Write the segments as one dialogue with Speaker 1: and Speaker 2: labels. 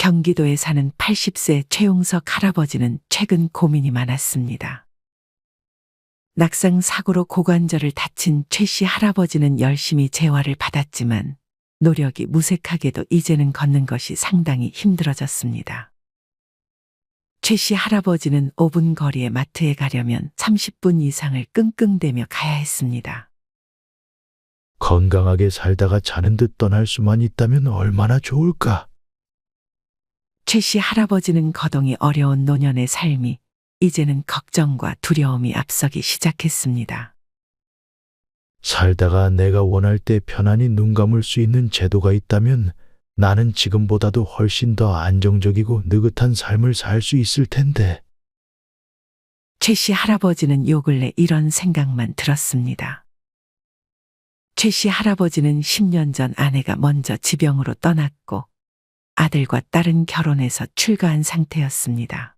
Speaker 1: 경기도에 사는 80세 최용석 할아버지는 최근 고민이 많았습니다. 낙상 사고로 고관절을 다친 최 씨 할아버지는 열심히 재활을 받았지만 노력이 무색하게도 이제는 걷는 것이 상당히 힘들어졌습니다. 최 씨 할아버지는 5분 거리의 마트에 가려면 30분 이상을 끙끙대며 가야 했습니다.
Speaker 2: 건강하게 살다가 자는 듯 떠날 수만 있다면 얼마나 좋을까?
Speaker 1: 최 씨 할아버지는 거동이 어려운 노년의 삶이 이제는 걱정과 두려움이 앞서기 시작했습니다.
Speaker 2: 살다가 내가 원할 때 편안히 눈 감을 수 있는 제도가 있다면 나는 지금보다도 훨씬 더 안정적이고 느긋한 삶을 살 수 있을 텐데.
Speaker 1: 최 씨 할아버지는 요 근래 이런 생각만 들었습니다. 최 씨 할아버지는 10년 전 아내가 먼저 지병으로 떠났고 아들과 딸은 결혼해서 출가한 상태였습니다.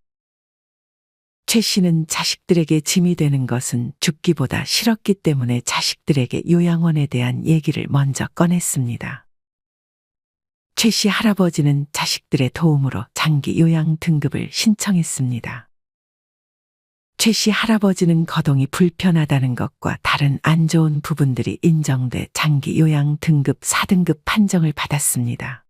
Speaker 1: 최 씨는 자식들에게 짐이 되는 것은 죽기보다 싫었기 때문에 자식들에게 요양원에 대한 얘기를 먼저 꺼냈습니다. 최 씨 할아버지는 자식들의 도움으로 장기 요양 등급을 신청했습니다. 최 씨 할아버지는 거동이 불편하다는 것과 다른 안 좋은 부분들이 인정돼 장기 요양 등급 4등급 판정을 받았습니다.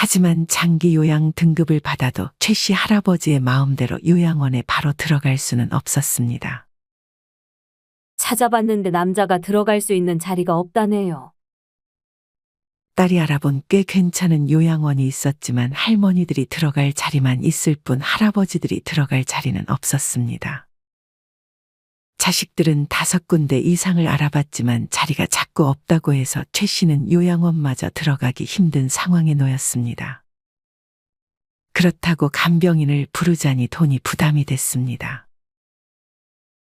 Speaker 1: 하지만 장기 요양 등급을 받아도 최 씨 할아버지의 마음대로 요양원에 바로 들어갈 수는 없었습니다.
Speaker 3: 찾아봤는데 남자가 들어갈 수 있는 자리가 없다네요.
Speaker 1: 딸이 알아본 꽤 괜찮은 요양원이 있었지만 할머니들이 들어갈 자리만 있을 뿐 할아버지들이 들어갈 자리는 없었습니다. 자식들은 5군데 이상을 알아봤지만 자리가 자꾸 없다고 해서 최 씨는 요양원마저 들어가기 힘든 상황에 놓였습니다. 그렇다고 간병인을 부르자니 돈이 부담이 됐습니다.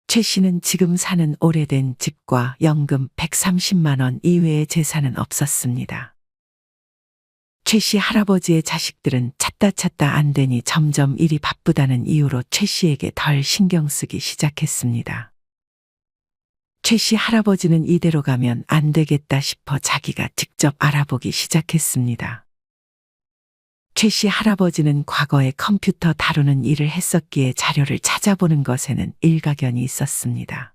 Speaker 1: 최 씨는 지금 사는 오래된 집과 연금 130만 원 이외의 재산은 없었습니다. 최 씨 할아버지의 자식들은 찾다 안 되니 점점 일이 바쁘다는 이유로 최 씨에게 덜 신경 쓰기 시작했습니다. 최 씨 할아버지는 이대로 가면 안 되겠다 싶어 자기가 직접 알아보기 시작했습니다. 최 씨 할아버지는 과거에 컴퓨터 다루는 일을 했었기에 자료를 찾아보는 것에는 일가견이 있었습니다.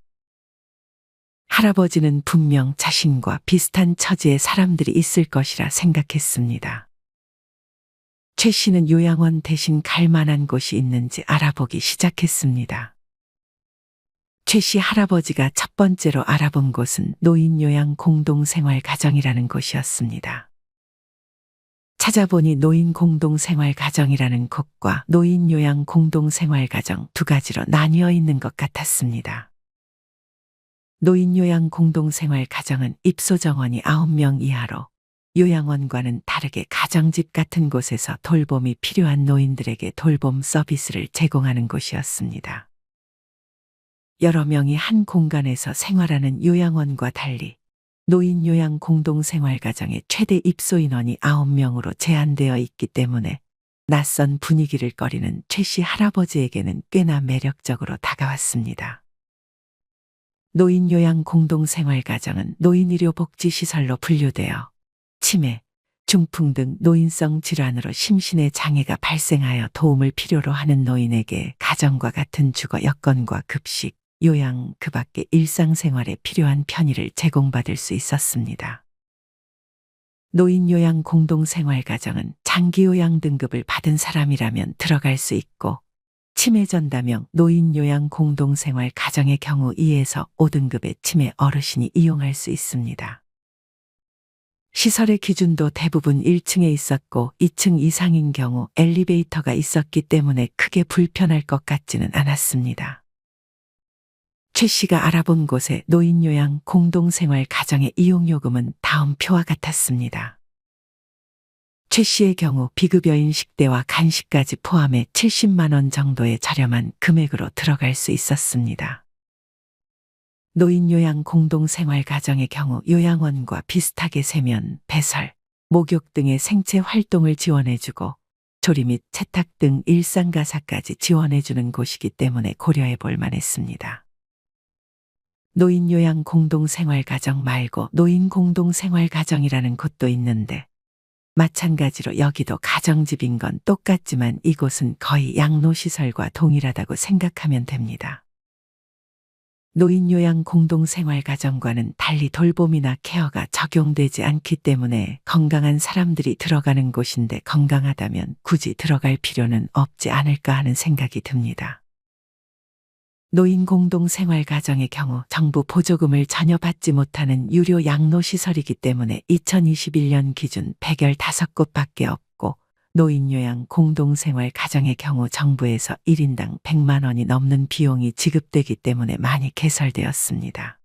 Speaker 1: 할아버지는 분명 자신과 비슷한 처지의 사람들이 있을 것이라 생각했습니다. 최 씨는 요양원 대신 갈 만한 곳이 있는지 알아보기 시작했습니다. 최 씨 할아버지가 첫 번째로 알아본 곳은 노인요양 공동생활가정이라는 곳이었습니다. 찾아보니 노인 공동생활가정이라는 곳과 노인요양 공동생활가정 두 가지로 나뉘어 있는 것 같았습니다. 노인요양 공동생활가정은 입소 정원이 9명 이하로 요양원과는 다르게 가정집 같은 곳에서 돌봄이 필요한 노인들에게 돌봄 서비스를 제공하는 곳이었습니다. 여러 명이 한 공간에서 생활하는 요양원과 달리 노인요양 공동생활가정의 최대 입소 인원이 9명으로 제한되어 있기 때문에 낯선 분위기를 꺼리는 최 씨 할아버지에게는 꽤나 매력적으로 다가왔습니다. 노인요양 공동생활가정은 노인의료복지시설로 분류되어 치매, 중풍 등 노인성 질환으로 심신의 장애가 발생하여 도움을 필요로 하는 노인에게 가정과 같은 주거 여건과 급식, 요양, 그 밖에 일상생활에 필요한 편의를 제공받을 수 있었습니다. 노인요양 공동생활가정은 장기요양 등급을 받은 사람이라면 들어갈 수 있고 치매 전담형 노인요양 공동생활 가정의 경우 2에서 5등급의 치매 어르신이 이용할 수 있습니다. 시설의 기준도 대부분 1층에 있었고 2층 이상인 경우 엘리베이터가 있었기 때문에 크게 불편할 것 같지는 않았습니다. 최 씨가 알아본 곳의 노인요양 공동생활 가정의 이용요금은 다음 표와 같았습니다. 최 씨의 경우 비급여인 식대와 간식까지 포함해 70만 원 정도의 저렴한 금액으로 들어갈 수 있었습니다. 노인요양 공동생활 가정의 경우 요양원과 비슷하게 세면, 배설, 목욕 등의 생체 활동을 지원해주고 조리 및 세탁 등 일상가사까지 지원해주는 곳이기 때문에 고려해 볼 만했습니다. 노인요양 공동생활 가정 말고 노인 공동생활 가정이라는 곳도 있는데 마찬가지로 여기도 가정집인 건 똑같지만 이곳은 거의 양로시설과 동일하다고 생각하면 됩니다. 노인요양 공동생활가정과는 달리 돌봄이나 케어가 적용되지 않기 때문에 건강한 사람들이 들어가는 곳인데 건강하다면 굳이 들어갈 필요는 없지 않을까 하는 생각이 듭니다. 노인 공동생활가정의 경우 정부 보조금을 전혀 받지 못하는 유료 양로시설이기 때문에 2021년 기준 115곳밖에 없고 노인요양 공동생활가정의 경우 정부에서 1인당 100만 원이 넘는 비용이 지급되기 때문에 많이 개설되었습니다.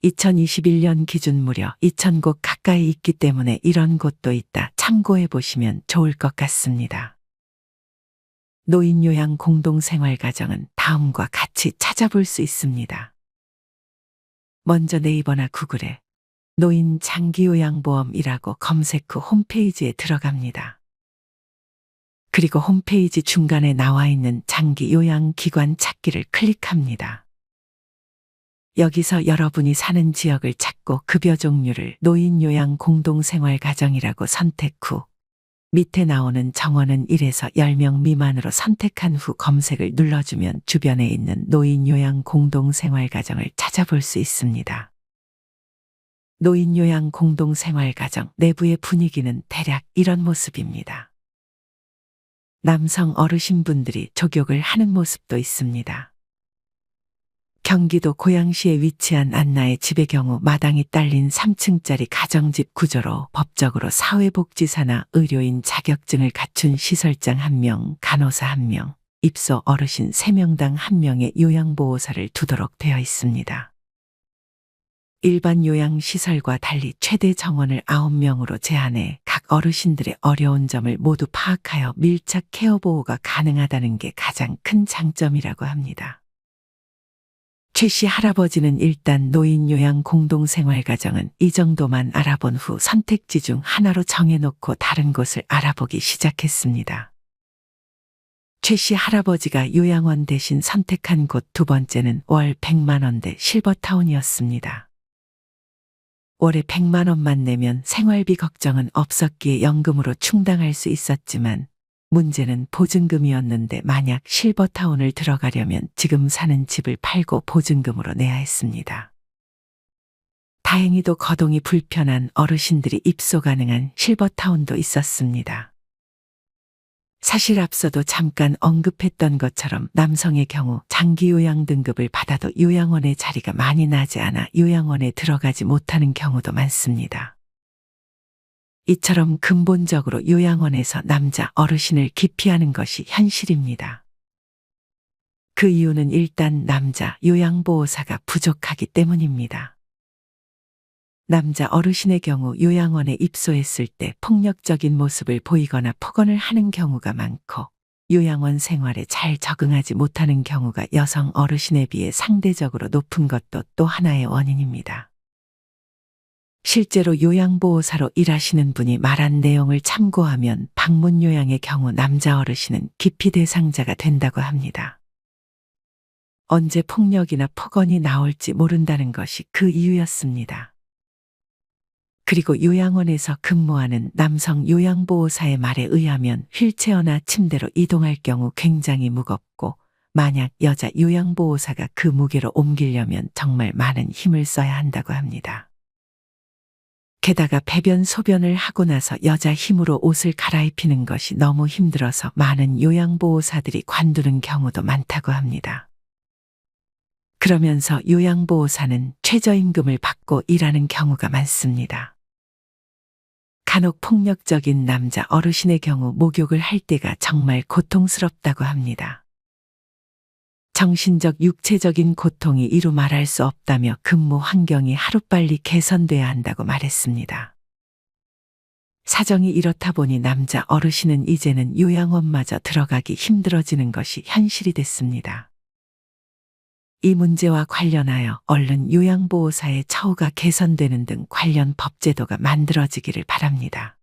Speaker 1: 2021년 기준 무려 2,000곳 가까이 있기 때문에 이런 곳도 있다 참고해 보시면 좋을 것 같습니다. 노인요양 공동생활가정은 다음과 같이 찾아볼 수 있습니다. 먼저 네이버나 구글에 노인 장기요양보험이라고 검색 후 홈페이지에 들어갑니다. 그리고 홈페이지 중간에 나와 있는 장기요양기관 찾기를 클릭합니다. 여기서 여러분이 사는 지역을 찾고 급여 종류를 노인요양 공동생활가정이라고 선택 후 밑에 나오는 정원은 1에서 10명 미만으로 선택한 후 검색을 눌러주면 주변에 있는 노인요양 공동생활가정을 찾아볼 수 있습니다. 노인요양 공동생활가정 내부의 분위기는 대략 이런 모습입니다. 남성 어르신분들이 족욕을 하는 모습도 있습니다. 경기도 고양시에 위치한 안나의 집의 경우 마당이 딸린 3층짜리 가정집 구조로 법적으로 사회복지사나 의료인 자격증을 갖춘 시설장 1명, 간호사 1명, 입소 어르신 3명당 1명의 요양보호사를 두도록 되어 있습니다. 일반 요양시설과 달리 최대 정원을 9명으로 제한해 각 어르신들의 어려운 점을 모두 파악하여 밀착 케어 보호가 가능하다는 게 가장 큰 장점이라고 합니다. 최 씨 할아버지는 일단 노인요양 공동생활가정은 이 정도만 알아본 후 선택지 중 하나로 정해놓고 다른 곳을 알아보기 시작했습니다. 최 씨 할아버지가 요양원 대신 선택한 곳 두 번째는 월 100만 원대 실버타운이었습니다. 월에 100만 원만 내면 생활비 걱정은 없었기에 연금으로 충당할 수 있었지만 문제는 보증금이었는데 만약 실버타운을 들어가려면 지금 사는 집을 팔고 보증금으로 내야 했습니다. 다행히도 거동이 불편한 어르신들이 입소 가능한 실버타운도 있었습니다. 사실 앞서도 잠깐 언급했던 것처럼 남성의 경우 장기요양 등급을 받아도 요양원의 자리가 많이 나지 않아 요양원에 들어가지 못하는 경우도 많습니다. 이처럼 근본적으로 요양원에서 남자 어르신을 기피하는 것이 현실입니다. 그 이유는 일단 남자 요양보호사가 부족하기 때문입니다. 남자 어르신의 경우 요양원에 입소했을 때 폭력적인 모습을 보이거나 폭언을 하는 경우가 많고 요양원 생활에 잘 적응하지 못하는 경우가 여성 어르신에 비해 상대적으로 높은 것도 또 하나의 원인입니다. 실제로 요양보호사로 일하시는 분이 말한 내용을 참고하면 방문요양의 경우 남자 어르신은 기피 대상자가 된다고 합니다. 언제 폭력이나 폭언이 나올지 모른다는 것이 그 이유였습니다. 그리고 요양원에서 근무하는 남성 요양보호사의 말에 의하면 휠체어나 침대로 이동할 경우 굉장히 무겁고 만약 여자 요양보호사가 그 무게로 옮기려면 정말 많은 힘을 써야 한다고 합니다. 게다가 배변 소변을 하고 나서 여자 힘으로 옷을 갈아입히는 것이 너무 힘들어서 많은 요양보호사들이 관두는 경우도 많다고 합니다. 그러면서 요양보호사는 최저임금을 받고 일하는 경우가 많습니다. 간혹 폭력적인 남자 어르신의 경우 목욕을 할 때가 정말 고통스럽다고 합니다. 정신적, 육체적인 고통이 이루 말할 수 없다며 근무 환경이 하루빨리 개선돼야 한다고 말했습니다. 사정이 이렇다 보니 남자 어르신은 이제는 요양원마저 들어가기 힘들어지는 것이 현실이 됐습니다. 이 문제와 관련하여 얼른 요양보호사의 처우가 개선되는 등 관련 법제도가 만들어지기를 바랍니다.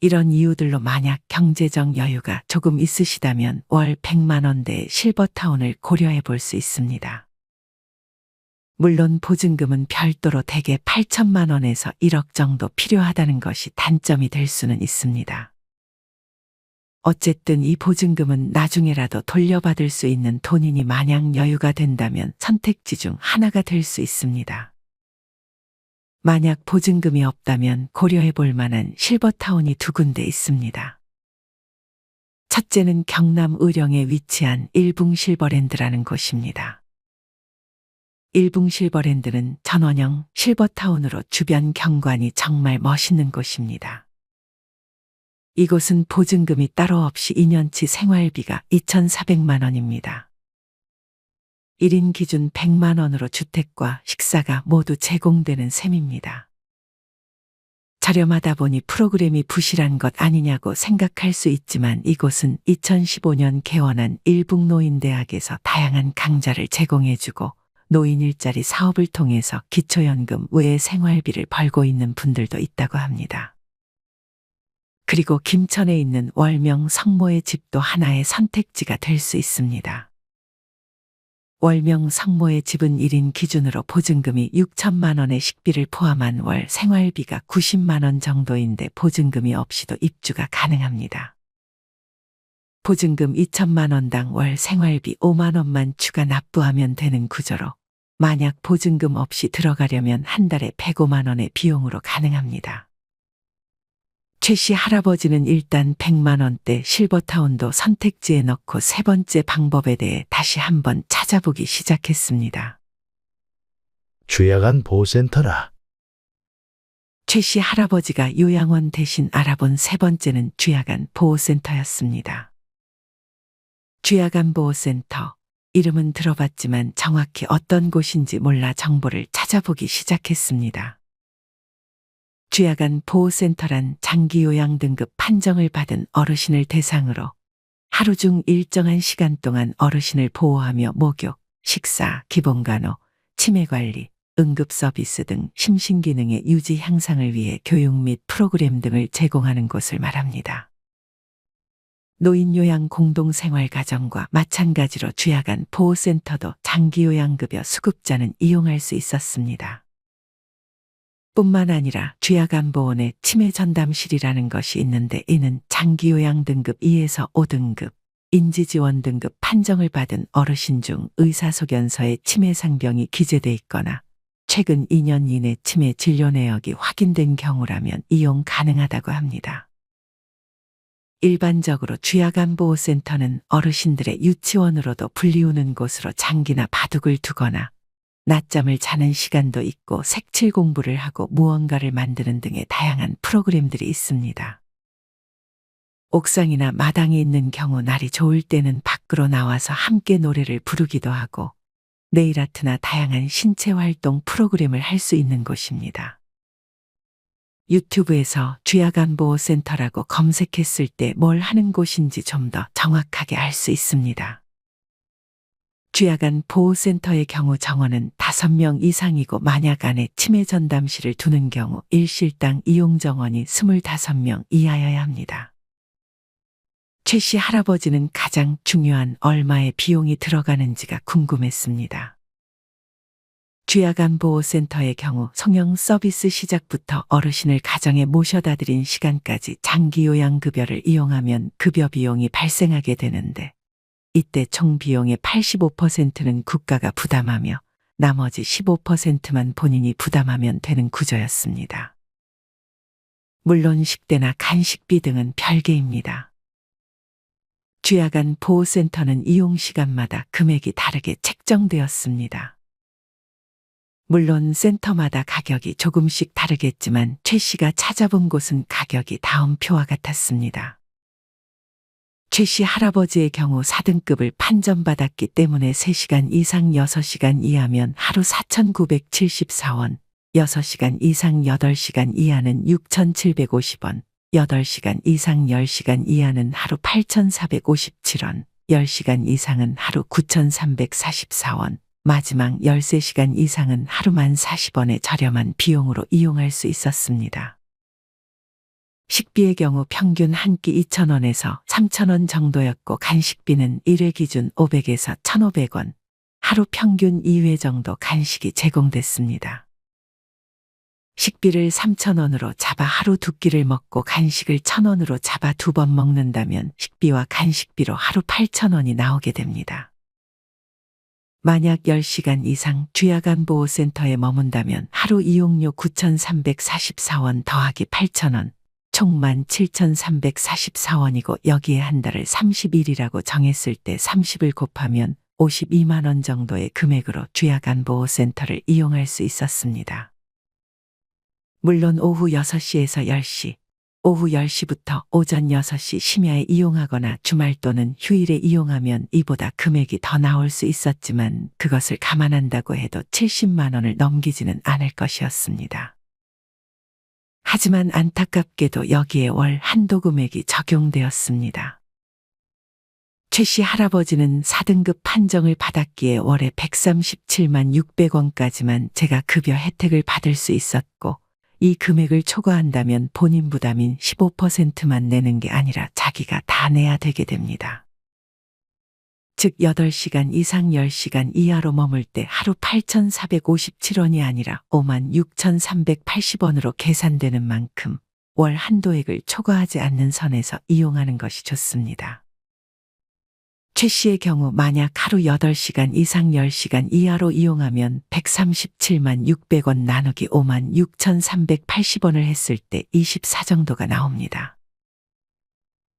Speaker 1: 이런 이유들로 만약 경제적 여유가 조금 있으시다면 월 100만 원대의 실버타운을 고려해 볼 수 있습니다. 물론 보증금은 별도로 대개 8천만 원에서 1억 정도 필요하다는 것이 단점이 될 수는 있습니다. 어쨌든 이 보증금은 나중에라도 돌려받을 수 있는 돈이니 만약 여유가 된다면 선택지 중 하나가 될 수 있습니다. 만약 보증금이 없다면 고려해 볼 만한 실버타운이 두 군데 있습니다. 첫째는 경남 의령에 위치한 일붕실버랜드라는 곳입니다. 일붕실버랜드는 전원형 실버타운으로 주변 경관이 정말 멋있는 곳입니다. 이곳은 보증금이 따로 없이 2년치 생활비가 2,400만 원입니다. 1인 기준 100만 원으로 주택과 식사가 모두 제공되는 셈입니다. 저렴하다 보니 프로그램이 부실한 것 아니냐고 생각할 수 있지만 이곳은 2015년 개원한 일북노인대학에서 다양한 강좌를 제공해주고 노인 일자리 사업을 통해서 기초연금 외에 생활비를 벌고 있는 분들도 있다고 합니다. 그리고 김천에 있는 월명 성모의 집도 하나의 선택지가 될 수 있습니다. 월명 성모의 집은 1인 기준으로 보증금이 6천만 원의 식비를 포함한 월 생활비가 90만 원 정도인데 보증금이 없이도 입주가 가능합니다. 보증금 2천만 원당 월 생활비 5만 원만 추가 납부하면 되는 구조로 만약 보증금 없이 들어가려면 한 달에 105만 원의 비용으로 가능합니다. 최 씨 할아버지는 일단 100만 원대 실버타운도 선택지에 넣고 세 번째 방법에 대해 다시 한번 찾아보기 시작했습니다.
Speaker 2: 주야간 보호센터라.
Speaker 1: 최 씨 할아버지가 요양원 대신 알아본 세 번째는 주야간 보호센터였습니다. 주야간 보호센터. 이름은 들어봤지만 정확히 어떤 곳인지 몰라 정보를 찾아보기 시작했습니다. 주야간 보호센터란 장기요양 등급 판정을 받은 어르신을 대상으로 하루 중 일정한 시간 동안 어르신을 보호하며 목욕, 식사, 기본간호, 치매관리, 응급서비스 등 심신기능의 유지 향상을 위해 교육 및 프로그램 등을 제공하는 곳을 말합니다. 노인요양 공동생활가정과 마찬가지로 주야간 보호센터도 장기요양급여 수급자는 이용할 수 있었습니다. 뿐만 아니라 주야간 보호내 치매 전담실이라는 것이 있는데 이는 장기요양 등급 2에서 5등급, 인지지원 등급 판정을 받은 어르신 중 의사소견서에 치매 상병이 기재돼 있거나 최근 2년 이내 치매 진료 내역이 확인된 경우라면 이용 가능하다고 합니다. 일반적으로 주야간 보호센터는 어르신들의 유치원으로도 불리우는 곳으로 장기나 바둑을 두거나 낮잠을 자는 시간도 있고 색칠 공부를 하고 무언가를 만드는 등의 다양한 프로그램들이 있습니다. 옥상이나 마당에 있는 경우 날이 좋을 때는 밖으로 나와서 함께 노래를 부르기도 하고 네일아트나 다양한 신체 활동 프로그램을 할 수 있는 곳입니다. 유튜브에서 주야간 보호센터라고 검색했을 때 뭘 하는 곳인지 좀 더 정확하게 알 수 있습니다. 주야간 보호센터의 경우 정원은 5명 이상이고 만약 안에 치매 전담실을 두는 경우 일실당 이용 정원이 25명 이하여야 합니다. 최 씨 할아버지는 가장 중요한 얼마의 비용이 들어가는지가 궁금했습니다. 주야간 보호센터의 경우 성형 서비스 시작부터 어르신을 가정에 모셔다 드린 시간까지 장기요양급여를 이용하면 급여 비용이 발생하게 되는데 이때 총 비용의 85%는 국가가 부담하며 나머지 15%만 본인이 부담하면 되는 구조였습니다. 물론 식대나 간식비 등은 별개입니다. 주야간 보호센터는 이용 시간마다 금액이 다르게 책정되었습니다. 물론 센터마다 가격이 조금씩 다르겠지만 최 씨가 찾아본 곳은 가격이 다음 표와 같았습니다. 최 씨 할아버지의 경우 4등급을 판정받았기 때문에 3시간 이상 6시간 이하면 하루 4,974원, 6시간 이상 8시간 이하는 6,750원, 8시간 이상 10시간 이하는 하루 8,457원, 10시간 이상은 하루 9,344원, 마지막 13시간 이상은 하루만 40원의 저렴한 비용으로 이용할 수 있었습니다. 식비의 경우 평균 한 끼 2,000원에서 3,000원 정도였고 간식비는 1회 기준 500에서 1,500원, 하루 평균 2회 정도 간식이 제공됐습니다. 식비를 3,000원으로 잡아 하루 2끼를 먹고 간식을 1,000원으로 잡아 2번 먹는다면 식비와 간식비로 하루 8,000원이 나오게 됩니다. 만약 10시간 이상 주야간보호센터에 머문다면 하루 이용료 9,344원 더하기 8,000원, 총 17,344원이고 여기에 한 달을 30일이라고 정했을 때 30을 곱하면 52만 원 정도의 금액으로 주야간보호센터를 이용할 수 있었습니다. 물론 오후 6시에서 10시, 오후 10시부터 오전 6시 심야에 이용하거나 주말 또는 휴일에 이용하면 이보다 금액이 더 나올 수 있었지만 그것을 감안한다고 해도 70만 원을 넘기지는 않을 것이었습니다. 하지만 안타깝게도 여기에 월 한도 금액이 적용되었습니다. 최 씨 할아버지는 4등급 판정을 받았기에 월에 137만 600원까지만 제가 급여 혜택을 받을 수 있었고 이 금액을 초과한다면 본인 부담인 15%만 내는 게 아니라 자기가 다 내야 되게 됩니다. 즉 8시간 이상 10시간 이하로 머물 때 하루 8,457원이 아니라 56,380원으로 계산되는 만큼 월 한도액을 초과하지 않는 선에서 이용하는 것이 좋습니다. 최 씨의 경우 만약 하루 8시간 이상 10시간 이하로 이용하면 137만 600원 나누기 5만 6,380원을 했을 때 24 정도가 나옵니다.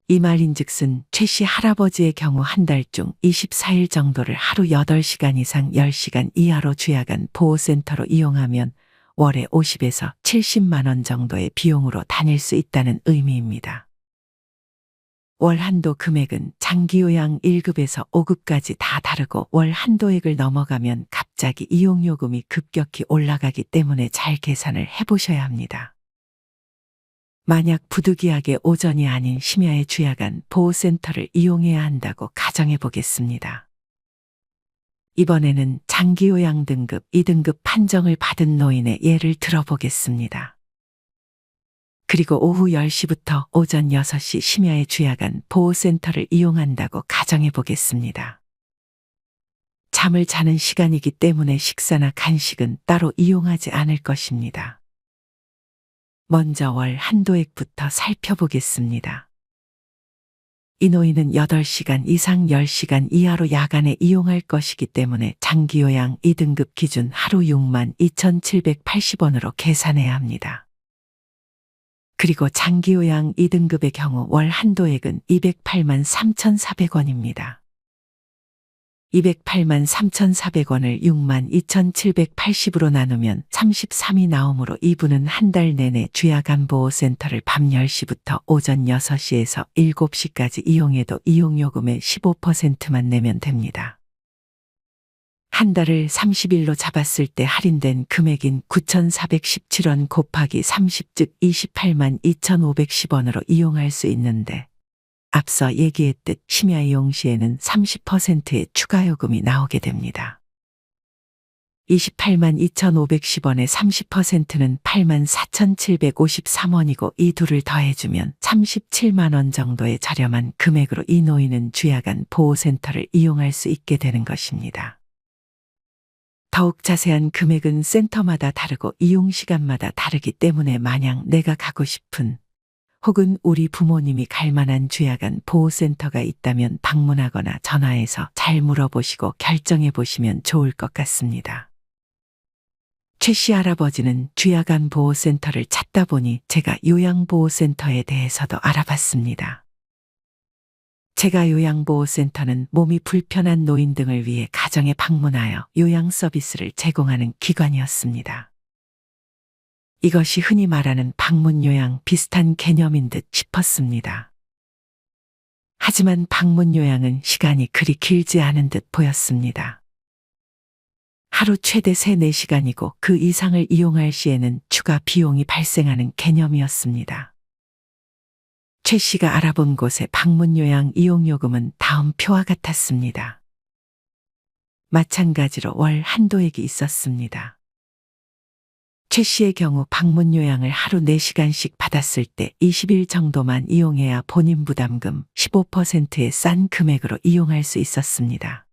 Speaker 1: 이 말인즉슨 최 씨 할아버지의 경우 한 달 중 24일 정도를 하루 8시간 이상 10시간 이하로 주야간 보호센터로 이용하면 월에 50에서 70만 원 정도의 비용으로 다닐 수 있다는 의미입니다. 월 한도 금액은 장기요양 1급에서 5급까지 다 다르고 월 한도액을 넘어가면 갑자기 이용요금이 급격히 올라가기 때문에 잘 계산을 해보셔야 합니다. 만약 부득이하게 오전이 아닌 심야에 주야간 보호센터를 이용해야 한다고 가정해 보겠습니다. 이번에는 장기요양 등급 2등급 판정을 받은 노인의 예를 들어보겠습니다. 그리고 오후 10시부터 오전 6시 심야에 주야간 보호센터를 이용한다고 가정해 보겠습니다. 잠을 자는 시간이기 때문에 식사나 간식은 따로 이용하지 않을 것입니다. 먼저 월 한도액부터 살펴보겠습니다. 이 노인은 8시간 이상 10시간 이하로 야간에 이용할 것이기 때문에 장기요양 2등급 기준 하루 6만 2,780원으로 계산해야 합니다. 그리고 장기요양 2등급의 경우 월 한도액은 208만 3,400원입니다. 208만 3,400원을 6만 2,780으로 나누면 33이 나오므로 이분은 한 달 내내 주야간보호센터를 밤 10시부터 오전 6시에서 7시까지 이용해도 이용요금의 15%만 내면 됩니다. 한 달을 30일로 잡았을 때 할인된 금액인 9,417원 곱하기 30 즉 28만 2,510원으로 이용할 수 있는데 앞서 얘기했듯 심야 이용 시에는 30%의 추가 요금이 나오게 됩니다. 28만 2,510원의 30%는 8만 4,753원이고 이 둘을 더해주면 37만 원 정도의 저렴한 금액으로 이 노인은 주야간 보호센터를 이용할 수 있게 되는 것입니다. 더욱 자세한 금액은 센터마다 다르고 이용 시간마다 다르기 때문에 만약 내가 가고 싶은 혹은 우리 부모님이 갈 만한 주야간 보호센터가 있다면 방문하거나 전화해서 잘 물어보시고 결정해 보시면 좋을 것 같습니다. 최 씨 할아버지는 주야간 보호센터를 찾다 보니 제가 요양보호센터에 대해서도 알아봤습니다. 제가 요양보호센터는 몸이 불편한 노인 등을 위해 가정에 방문하여 요양 서비스를 제공하는 기관이었습니다. 이것이 흔히 말하는 방문요양 비슷한 개념인 듯 싶었습니다. 하지만 방문요양은 시간이 그리 길지 않은 듯 보였습니다. 하루 최대 3-4시간이고 그 이상을 이용할 시에는 추가 비용이 발생하는 개념이었습니다. 최 씨가 알아본 곳의 방문요양 이용요금은 다음 표와 같았습니다. 마찬가지로 월 한도액이 있었습니다. 최 씨의 경우 방문요양을 하루 4시간씩 받았을 때 20일 정도만 이용해야 본인 부담금 15%의 싼 금액으로 이용할 수 있었습니다.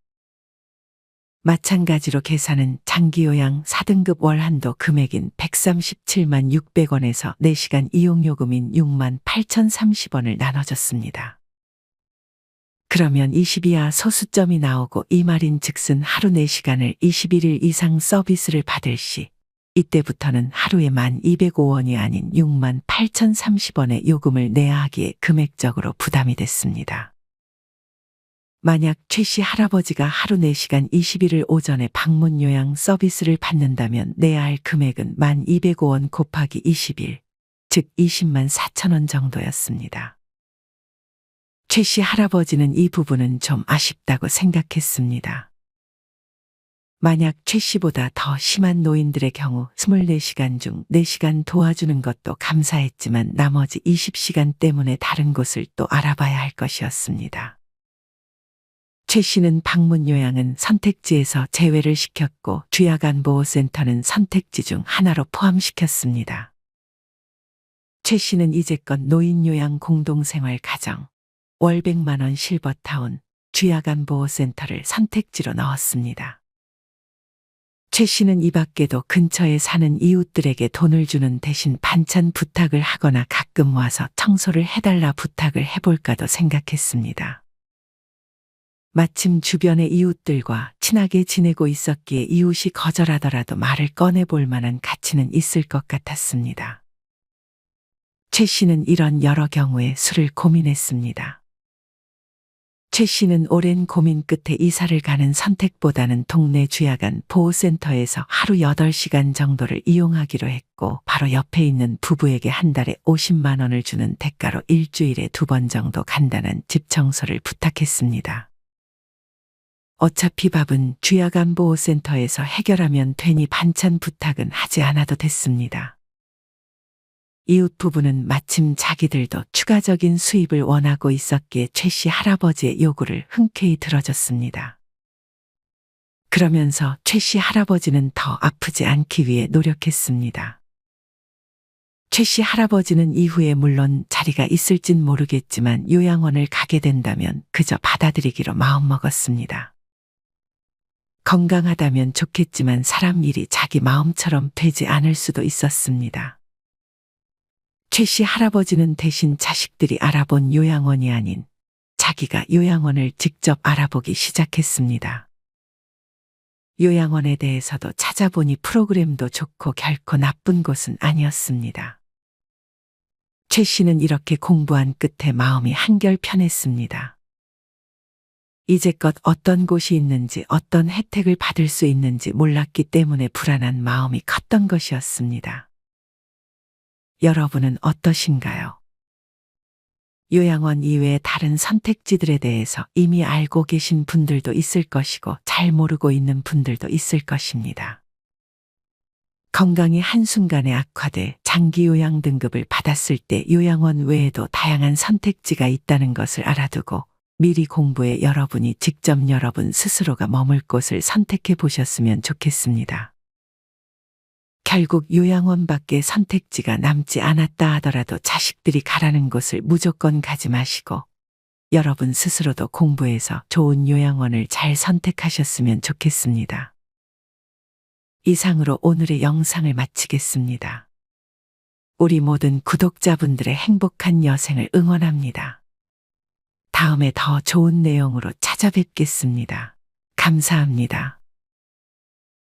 Speaker 1: 마찬가지로 계산은 장기요양 4등급 월한도 금액인 137만 600원에서 4시간 이용요금인 6만 8,030원을 나눠줬습니다. 그러면 20이하 소수점이 나오고 이 말인 즉슨 하루 4시간을 21일 이상 서비스를 받을 시 이때부터는 하루에 1,205원이 아닌 6만 8,030원의 요금을 내야 하기에 금액적으로 부담이 됐습니다. 만약 최 씨 할아버지가 하루 4시간 21일 오전에 방문 요양 서비스를 받는다면 내야 할 금액은 1,205원 곱하기 20일, 즉 20만 4천원 정도였습니다. 최 씨 할아버지는 이 부분은 좀 아쉽다고 생각했습니다. 만약 최 씨보다 더 심한 노인들의 경우 24시간 중 4시간 도와주는 것도 감사했지만 나머지 20시간 때문에 다른 곳을 또 알아봐야 할 것이었습니다. 최 씨는 방문 요양은 선택지에서 제외를 시켰고 주야간보호센터는 선택지 중 하나로 포함시켰습니다. 최 씨는 이제껏 노인요양 공동생활 가정, 월 100만 원 실버타운, 주야간보호센터를 선택지로 넣었습니다. 최 씨는 이 밖에도 근처에 사는 이웃들에게 돈을 주는 대신 반찬 부탁을 하거나 가끔 와서 청소를 해달라 부탁을 해볼까도 생각했습니다. 마침 주변의 이웃들과 친하게 지내고 있었기에 이웃이 거절하더라도 말을 꺼내볼 만한 가치는 있을 것 같았습니다. 최 씨는 이런 여러 경우에 수를 고민했습니다. 최 씨는 오랜 고민 끝에 이사를 가는 선택보다는 동네 주야간 보호센터에서 하루 8시간 정도를 이용하기로 했고 바로 옆에 있는 부부에게 한 달에 50만 원을 주는 대가로 일주일에 2번 정도 간단한 집 청소를 부탁했습니다. 어차피 밥은 주야간보호센터에서 해결하면 되니 반찬 부탁은 하지 않아도 됐습니다. 이웃 부부는 마침 자기들도 추가적인 수입을 원하고 있었기에 최 씨 할아버지의 요구를 흔쾌히 들어줬습니다. 그러면서 최 씨 할아버지는 더 아프지 않기 위해 노력했습니다. 최 씨 할아버지는 이후에 물론 자리가 있을진 모르겠지만 요양원을 가게 된다면 그저 받아들이기로 마음먹었습니다. 건강하다면 좋겠지만 사람 일이 자기 마음처럼 되지 않을 수도 있었습니다. 최 씨 할아버지는 대신 자식들이 알아본 요양원이 아닌 자기가 요양원을 직접 알아보기 시작했습니다. 요양원에 대해서도 찾아보니 프로그램도 좋고 결코 나쁜 곳은 아니었습니다. 최 씨는 이렇게 공부한 끝에 마음이 한결 편했습니다. 이제껏 어떤 곳이 있는지 어떤 혜택을 받을 수 있는지 몰랐기 때문에 불안한 마음이 컸던 것이었습니다. 여러분은 어떠신가요? 요양원 이외의 다른 선택지들에 대해서 이미 알고 계신 분들도 있을 것이고 잘 모르고 있는 분들도 있을 것입니다. 건강이 한순간에 악화돼 장기 요양 등급을 받았을 때 요양원 외에도 다양한 선택지가 있다는 것을 알아두고 미리 공부해 여러분이 직접 여러분 스스로가 머물 곳을 선택해 보셨으면 좋겠습니다. 결국 요양원 밖에 선택지가 남지 않았다 하더라도 자식들이 가라는 곳을 무조건 가지 마시고 여러분 스스로도 공부해서 좋은 요양원을 잘 선택하셨으면 좋겠습니다. 이상으로 오늘의 영상을 마치겠습니다. 우리 모든 구독자분들의 행복한 여생을 응원합니다. 다음에 더 좋은 내용으로 찾아뵙겠습니다. 감사합니다.